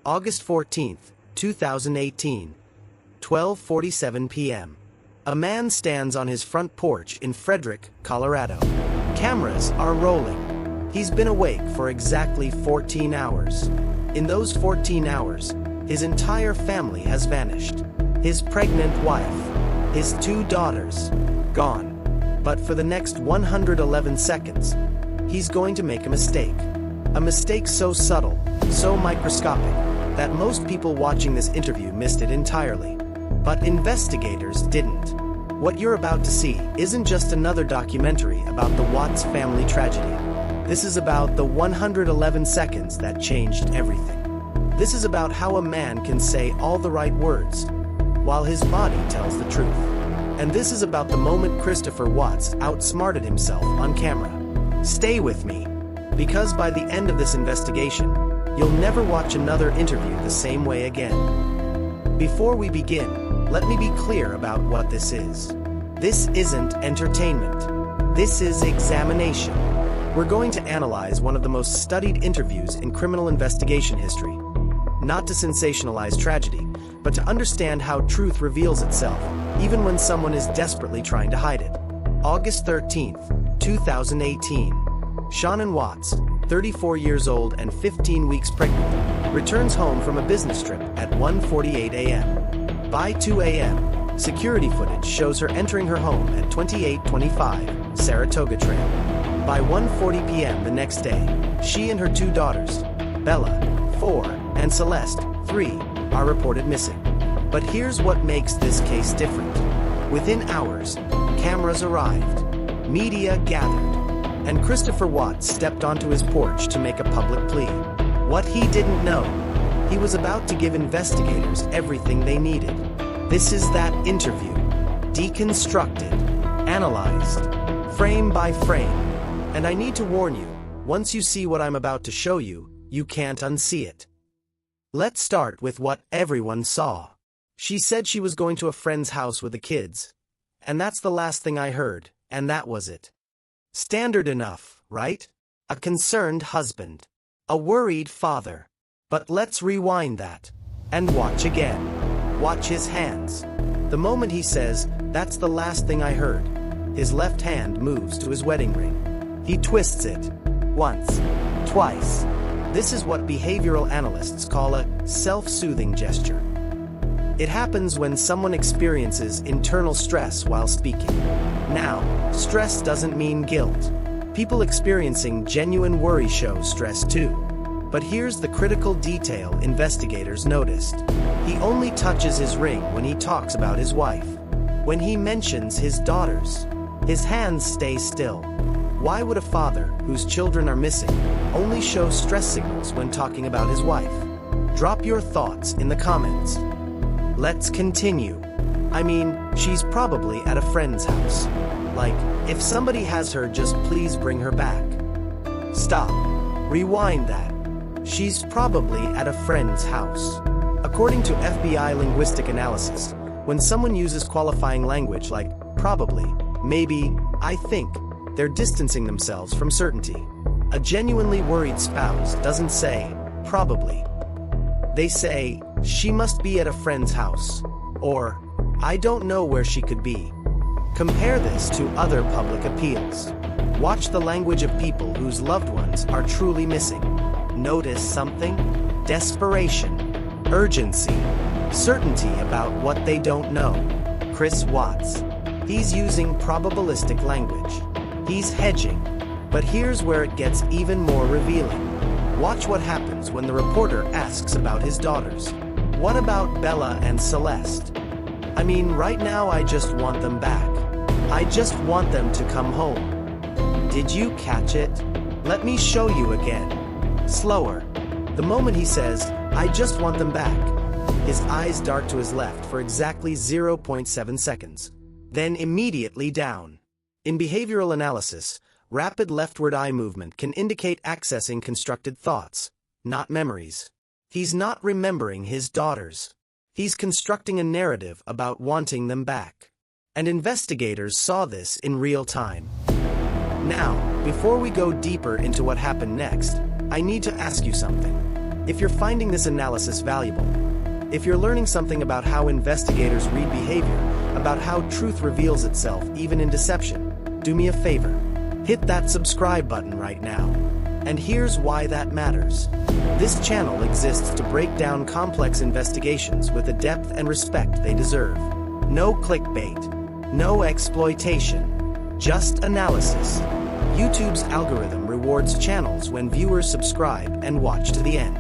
August 14th, 2018, 12:47 p.m. A man stands on his front porch in Frederick, Colorado. Cameras are rolling. He's been awake for exactly 14 hours. In those 14 hours, his entire family has vanished. His pregnant wife, his 2 daughters, gone. But for the next 111 seconds, he's going to make a mistake. A mistake so subtle, so microscopic, that most people watching this interview missed it entirely. But investigators didn't. What you're about to see isn't just another documentary about the Watts family tragedy. This is about the 111 seconds that changed everything. This is about how a man can say all the right words, while his body tells the truth. And this is about the moment Christopher Watts outsmarted himself on camera. Stay with me, because by the end of this investigation, you'll never watch another interview the same way again. Before we begin, let me be clear about what this is. This isn't entertainment. This is examination. We're going to analyze one of the most studied interviews in criminal investigation history. Not to sensationalize tragedy, but to understand how truth reveals itself, even when someone is desperately trying to hide it. August 13th, 2018. Shannon Watts, 34 years old and 15 weeks pregnant, returns home from a business trip at 1:48 a.m. By 2 a.m., security footage shows her entering her home at 2825 Saratoga Trail. By 1:40 p.m. the next day, she and her 2 daughters, Bella, 4, and Celeste, 3, are reported missing. But here's what makes this case different. Within hours, cameras arrived, media gathered, and Christopher Watts stepped onto his porch to make a public plea. What he didn't know, he was about to give investigators everything they needed. This is that interview, deconstructed, analyzed, frame by frame. And I need to warn you, once you see what I'm about to show you, you can't unsee it. Let's start with what everyone saw. She said she was going to a friend's house with the kids. And that's the last thing I heard, and that was it. Standard enough, right? A concerned husband. A worried father. But let's rewind that. And watch again. Watch his hands. The moment he says, "That's the last thing I heard," his left hand moves to his wedding ring. He twists it. Once. Twice. This is what behavioral analysts call a self-soothing gesture. It happens when someone experiences internal stress while speaking. Now, stress doesn't mean guilt. People experiencing genuine worry show stress too. But here's the critical detail investigators noticed. He only touches his ring when he talks about his wife. When he mentions his daughters, his hands stay still. Why would a father, whose children are missing, only show stress signals when talking about his wife? Drop your thoughts in the comments. Let's continue. I mean, she's probably at a friend's house. Like, if somebody has her, just please bring her back. Stop. Rewind that. She's probably at a friend's house. According to FBI linguistic analysis, when someone uses qualifying language like probably, maybe, I think, they're distancing themselves from certainty. A genuinely worried spouse doesn't say, probably. They say, she must be at a friend's house, or, I don't know where she could be. Compare this to other public appeals. Watch the language of people whose loved ones are truly missing. Notice something? Desperation, urgency, certainty about what they don't know. Chris Watts. He's using probabilistic language. He's hedging. But here's where it gets even more revealing. Watch what happens when the reporter asks about his daughters. What about Bella and Celeste? I mean, right now I just want them back. I just want them to come home. Did you catch it? Let me show you again. Slower. The moment he says, I just want them back, his eyes dart to his left for exactly 0.7 seconds. Then immediately down. In behavioral analysis, rapid leftward eye movement can indicate accessing constructed thoughts, not memories. He's not remembering his daughters. He's constructing a narrative about wanting them back. And investigators saw this in real time. Now, before we go deeper into what happened next, I need to ask you something. If you're finding this analysis valuable, if you're learning something about how investigators read behavior, about how truth reveals itself even in deception, do me a favor. Hit that subscribe button right now. And here's why that matters. This channel exists to break down complex investigations with the depth and respect they deserve. No clickbait, no exploitation, just analysis. YouTube's algorithm rewards channels when viewers subscribe and watch to the end.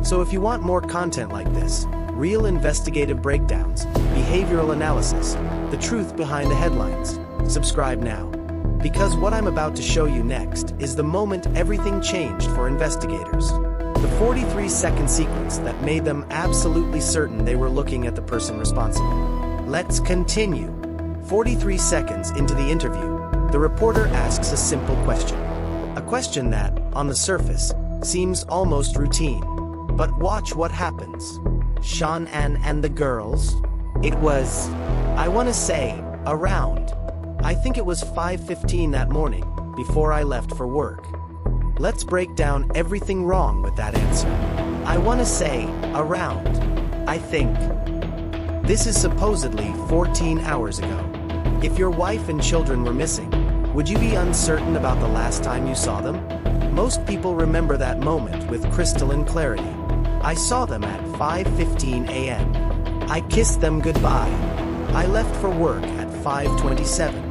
So if you want more content like this, real investigative breakdowns, behavioral analysis, the truth behind the headlines, subscribe now. Because what I'm about to show you next is the moment everything changed for investigators. The 43-second sequence that made them absolutely certain they were looking at the person responsible. Let's continue. 43 seconds into the interview, the reporter asks a simple question. A question that, on the surface, seems almost routine. But watch what happens. Sean and the girls? It was, I want to say, around. I think it was 5:15 that morning, before I left for work. Let's break down everything wrong with that answer. I want to say, around. I think. This is supposedly 14 hours ago. If your wife and children were missing, would you be uncertain about the last time you saw them? Most people remember that moment with crystalline clarity. I saw them at 5:15 a.m. I kissed them goodbye. I left for work at 5:27.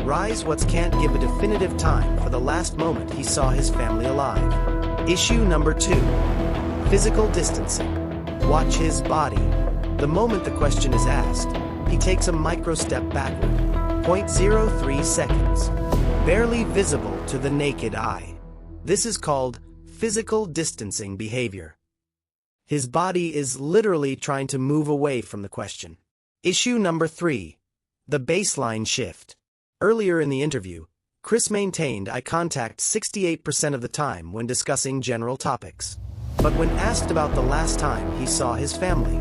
Rise Watts can't give a definitive time for the last moment he saw his family alive. Issue number 2. Physical distancing. Watch his body. The moment the question is asked, he takes a micro step backward. 0.03 seconds. Barely visible to the naked eye. This is called physical distancing behavior. His body is literally trying to move away from the question. Issue number 3. The baseline shift. Earlier in the interview, Chris maintained eye contact 68% of the time when discussing general topics. But when asked about the last time he saw his family,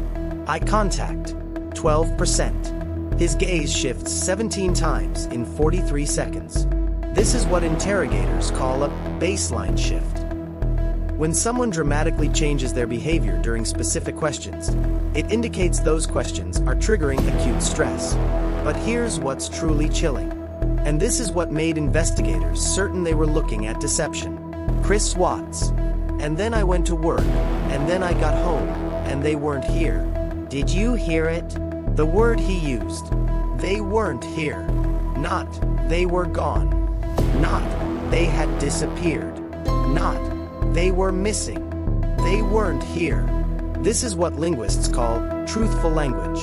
eye contact, 12%. His gaze shifts 17 times in 43 seconds. This is what interrogators call a baseline shift. When someone dramatically changes their behavior during specific questions, it indicates those questions are triggering acute stress. But here's what's truly chilling. And this is what made investigators certain they were looking at deception. Chris Watts. And then I went to work, and then I got home, and they weren't here. Did you hear it? The word he used. They weren't here. Not, they were gone. Not, they had disappeared. Not, they were missing. They weren't here. This is what linguists call truthful language.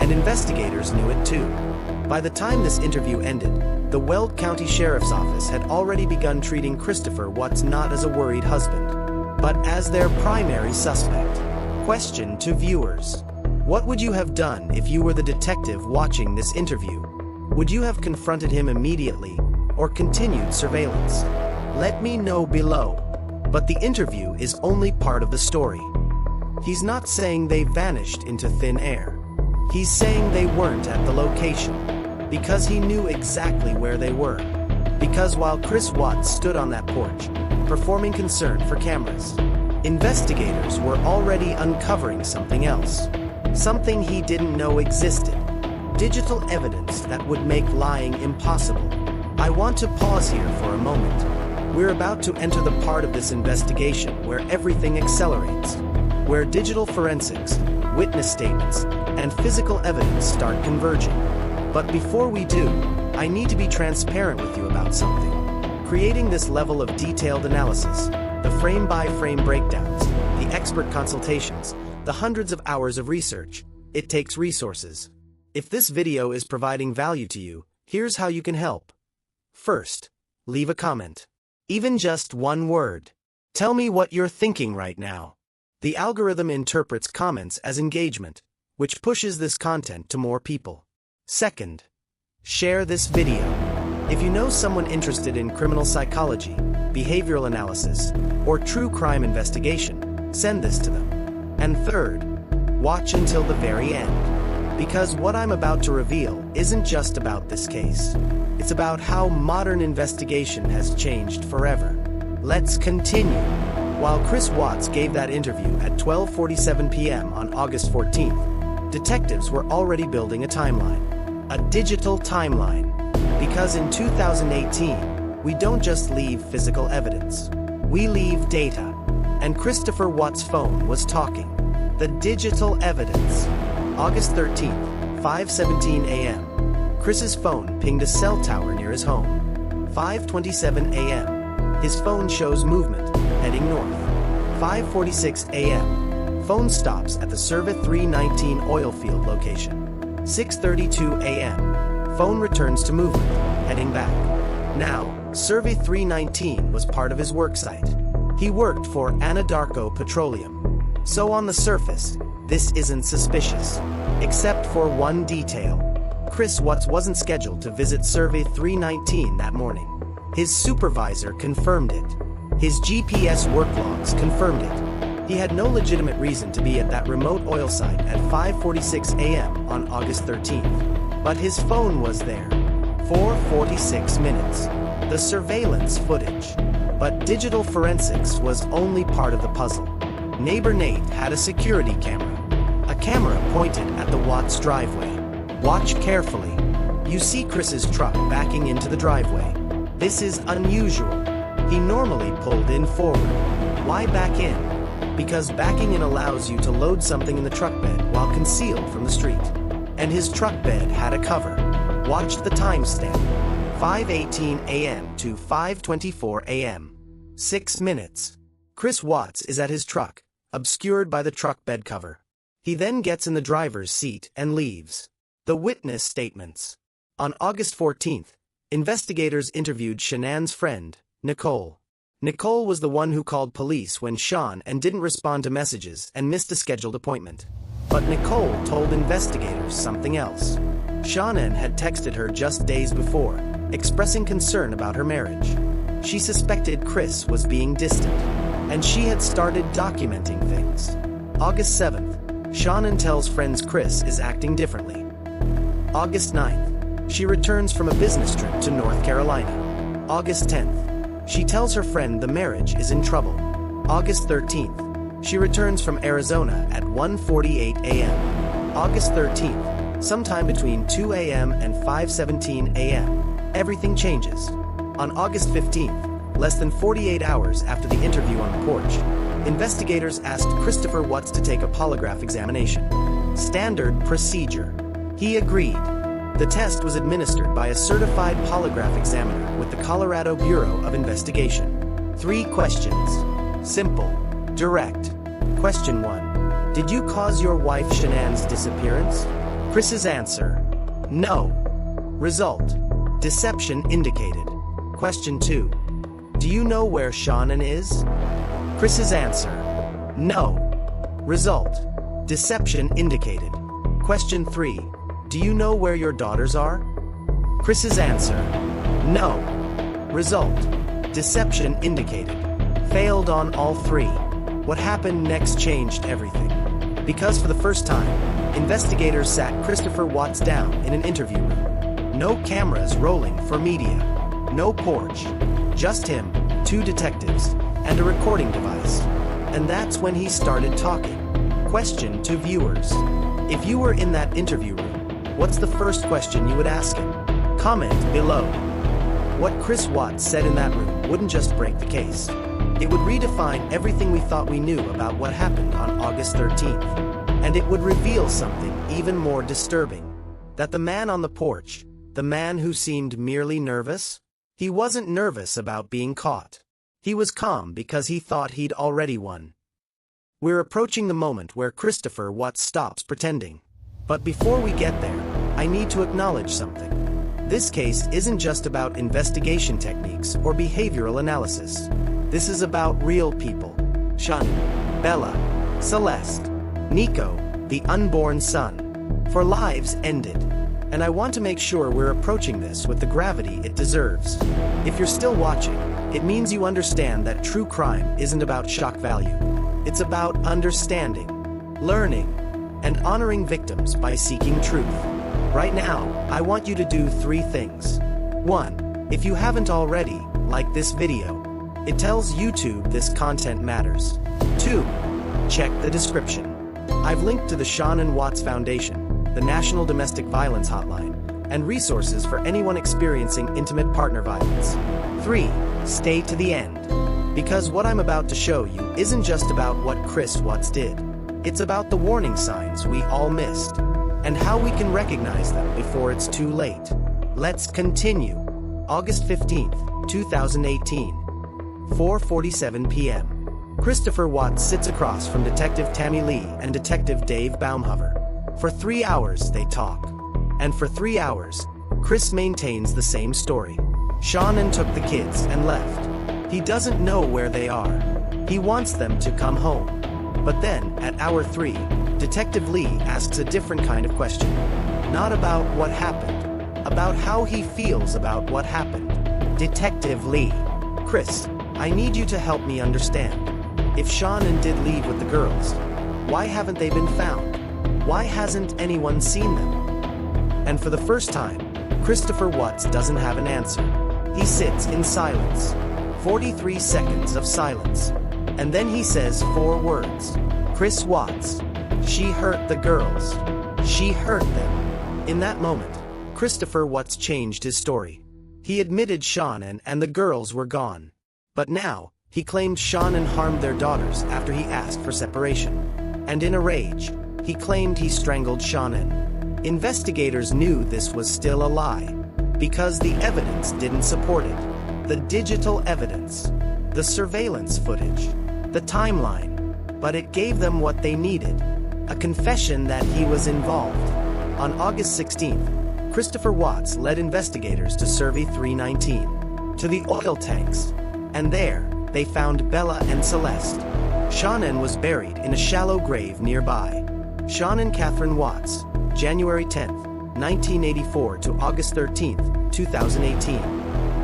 And investigators knew it too. By the time this interview ended, the Weld County Sheriff's Office had already begun treating Christopher Watts not as a worried husband, but as their primary suspect. Question to viewers. What would you have done if you were the detective watching this interview? Would you have confronted him immediately, or continued surveillance? Let me know below. But the interview is only part of the story. He's not saying they vanished into thin air. He's saying they weren't at the location. Because he knew exactly where they were. Because while Chris Watts stood on that porch, performing concern for cameras, investigators were already uncovering something else. Something he didn't know existed. Digital evidence that would make lying impossible. I want to pause here for a moment. We're about to enter the part of this investigation where everything accelerates. Where digital forensics, witness statements, and physical evidence start converging. But before we do, I need to be transparent with you about something. Creating this level of detailed analysis, the frame-by-frame breakdowns, the expert consultations, the hundreds of hours of research, it takes resources. If this video is providing value to you, here's how you can help. First, leave a comment. Even just one word. Tell me what you're thinking right now. The algorithm interprets comments as engagement, which pushes this content to more people. Second, share this video. If you know someone interested in criminal psychology, behavioral analysis, or true crime investigation, send this to them. And third, watch until the very end. Because what I'm about to reveal isn't just about this case. It's about how modern investigation has changed forever. Let's continue. While Chris Watts gave that interview at 12:47 p.m. on August 14th, detectives were already building a timeline. A digital timeline. Because in 2018, we don't just leave physical evidence. We leave data. And Christopher Watts' phone was talking. The digital evidence. August 13th, 5:17 a.m. Chris's phone pinged a cell tower near his home. 5:27 a.m. His phone shows movement, heading north. 5:46 a.m. Phone stops at the Cervi 319 oil field location. 6:32 a.m. Phone returns to movement, heading back. Now, Cervi 319 was part of his worksite. He worked for Anadarko Petroleum. So on the surface, this isn't suspicious. Except for one detail. Chris Watts wasn't scheduled to visit Cervi 319 that morning. His supervisor confirmed it. His GPS work logs confirmed it. He had no legitimate reason to be at that remote oil site at 5:46 a.m. on August 13th. But his phone was there. 4:46 minutes. The surveillance footage. But digital forensics was only part of the puzzle. Neighbor Nate had a security camera. A camera pointed at the Watts driveway. Watch carefully. You see Chris's truck backing into the driveway. This is unusual. He normally pulled in forward. Why back in? Because backing in allows you to load something in the truck bed while concealed from the street. And his truck bed had a cover. Watch the timestamp. 5:18 a.m. to 5:24 a.m. 6 minutes. Chris Watts is at his truck, obscured by the truck bed cover. He then gets in the driver's seat and leaves. The witness statements. On August 14th, investigators interviewed Shanann's friend, Nicole. Nicole was the one who called police when Sean and didn't respond to messages and missed a scheduled appointment. But Nicole told investigators something else. Shanann had texted her just days before, expressing concern about her marriage. She suspected Chris was being distant, and she had started documenting things. August 7th, Shanann tells friends Chris is acting differently. August 9th, she returns from a business trip to North Carolina. August 10th, she tells her friend the marriage is in trouble. August 13th, she returns from Arizona at 1:48 a.m. August 13th, sometime between 2 a.m. and 5:17 a.m., everything changes. On August 15th, less than 48 hours after the interview on the porch, investigators asked Christopher Watts to take a polygraph examination. Standard procedure. He agreed. The test was administered by a certified polygraph examiner with the Colorado Bureau of Investigation. 3 questions. Simple. Direct. Question 1. Did you cause your wife Shanann's disappearance? Chris's answer. No. Result. Deception indicated. Question 2. Do you know where Shanann is? Chris's answer. No. Result. Deception indicated. Question 3. Do you know where your daughters are? Chris's answer. No. Result. Deception indicated. Failed on all 3. What happened next changed everything. Because for the first time, investigators sat Christopher Watts down in an interview room. No cameras rolling for media. No porch. Just him, 2 detectives, and a recording device. And that's when he started talking. Question to viewers. If you were in that interview room, what's the first question you would ask him? Comment below. What Chris Watts said in that room wouldn't just break the case. It would redefine everything we thought we knew about what happened on August 13th. And it would reveal something even more disturbing. That the man on the porch, the man who seemed merely nervous, he wasn't nervous about being caught. He was calm because he thought he'd already won. We're approaching the moment where Christopher Watts stops pretending. But before we get there, I need to acknowledge something. This case isn't just about investigation techniques or behavioral analysis. This is about real people. Shanann, Bella, Celeste, Nico, the unborn son. For lives ended. And I want to make sure we're approaching this with the gravity it deserves. If you're still watching, it means you understand that true crime isn't about shock value. It's about understanding, learning, and honoring victims by seeking truth. Right now, I want you to do 3 things. 1. If you haven't already, like this video. It tells YouTube this content matters. 2. Check the description. I've linked to the Sean and Watts Foundation, the National Domestic Violence Hotline, and resources for anyone experiencing intimate partner violence. 3. Stay to the end. Because what I'm about to show you isn't just about what Chris Watts did. It's about the warning signs we all missed, and how we can recognize them before it's too late. Let's continue. August 15th, 2018. 4:47 p.m. Christopher Watts sits across from Detective Tammy Lee and Detective Dave Baumhover. For 3 hours they talk. And for 3 hours, Chris maintains the same story. Shannon took the kids and left. He doesn't know where they are. He wants them to come home. But then, at hour 3, Detective Lee asks a different kind of question. Not about what happened, about how he feels about what happened. Detective Lee. Chris, I need you to help me understand. If Shannon did leave with the girls, why haven't they been found? Why hasn't anyone seen them? And for the first time, Christopher Watts doesn't have an answer. He sits in silence. 43 seconds of silence. And then he says 4 words. Chris Watts. She hurt the girls. She hurt them. In that moment, Christopher Watts changed his story. He admitted Shannon and the girls were gone. But now, he claimed Shannon harmed their daughters after he asked for separation. And in a rage, he claimed he strangled Shannon. Investigators knew this was still a lie, because the evidence didn't support it. The digital evidence, the surveillance footage, the timeline. But it gave them what they needed, a confession that he was involved. On August 16th, Christopher Watts led investigators to Survey 319, to the oil tanks. And there, they found Bella and Celeste. Shannon was buried in a shallow grave nearby. Shannon Catherine Watts, January 10th, 1984 to August 13th, 2018.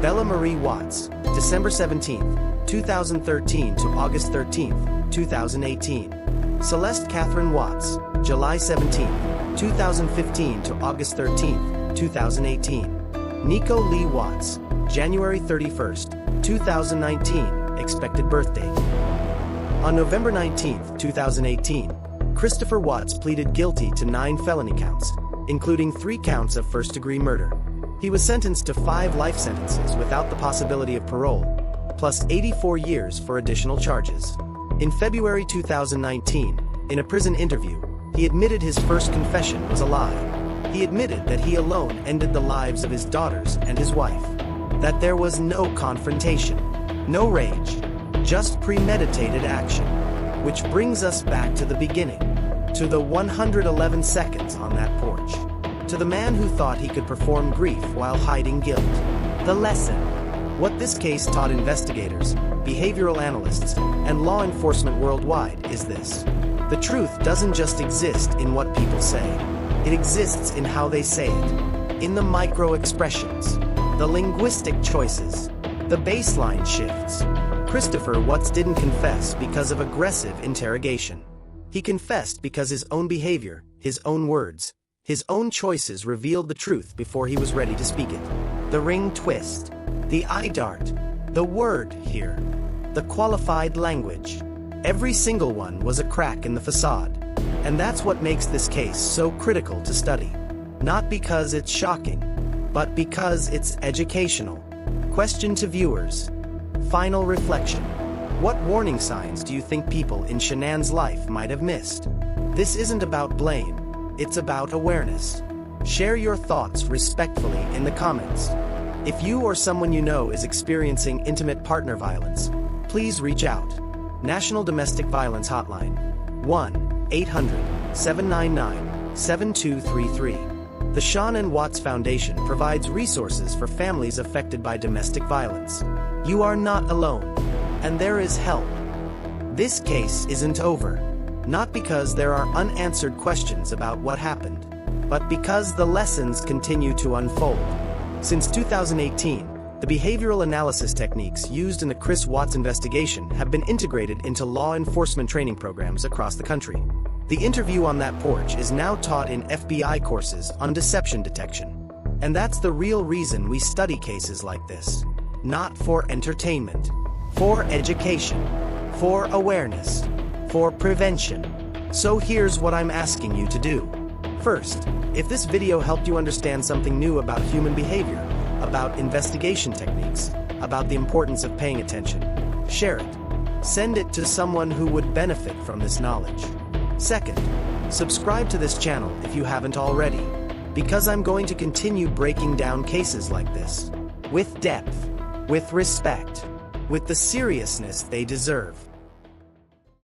Bella Marie Watts, December 17th, 2013 to August 13th, 2018. Celeste Catherine Watts, July 17th, 2015 to August 13th, 2018. Nico Lee Watts, January 31st, 2019, expected birth date. On November 19th, 2018, Christopher Watts pleaded guilty to 9 felony counts, including 3 counts of first-degree murder. He was sentenced to 5 life sentences without the possibility of parole, plus 84 years for additional charges. In February 2019, in a prison interview, he admitted his first confession was a lie. He admitted that he alone ended the lives of his daughters and his wife. That there was no confrontation, no rage, just premeditated action. Which brings us back to the beginning, to the 111 seconds on that porch. To the man who thought he could perform grief while hiding guilt. The lesson. What this case taught investigators, behavioral analysts, and law enforcement worldwide is this. The truth doesn't just exist in what people say. It exists in how they say it. In the micro-expressions, the linguistic choices, the baseline shifts. Christopher Watts didn't confess because of aggressive interrogation. He confessed because his own behavior, his own words, his own choices revealed the truth before he was ready to speak it. The ring twist, the eye dart, the word here, the qualified language. Every single one was a crack in the facade. And that's what makes this case so critical to study. Not because it's shocking, but because it's educational. Question to viewers. Final reflection. What warning signs do you think people in Shannon's life might have missed? This isn't about blame, it's about awareness. Share your thoughts respectfully in the comments. If you or someone you know is experiencing intimate partner violence, please reach out. National Domestic Violence Hotline. 1-800-799-7233. The Sean Watts Foundation provides resources for families affected by domestic violence. You are not alone, and there is help. This case isn't over, not because there are unanswered questions about what happened, but because the lessons continue to unfold. Since 2018, the behavioral analysis techniques used in the Chris Watts investigation have been integrated into law enforcement training programs across the country. The interview on that porch is now taught in FBI courses on deception detection. And that's the real reason we study cases like this. Not for entertainment. for education, for awareness, for prevention. So here's what I'm asking you to do. First, if this video helped you understand something new about human behavior, about investigation techniques, about the importance of paying attention, share it. Send it to someone who would benefit from this knowledge. Second, subscribe to this channel if you haven't already, because I'm going to continue breaking down cases like this, with depth, with respect, with the seriousness they deserve.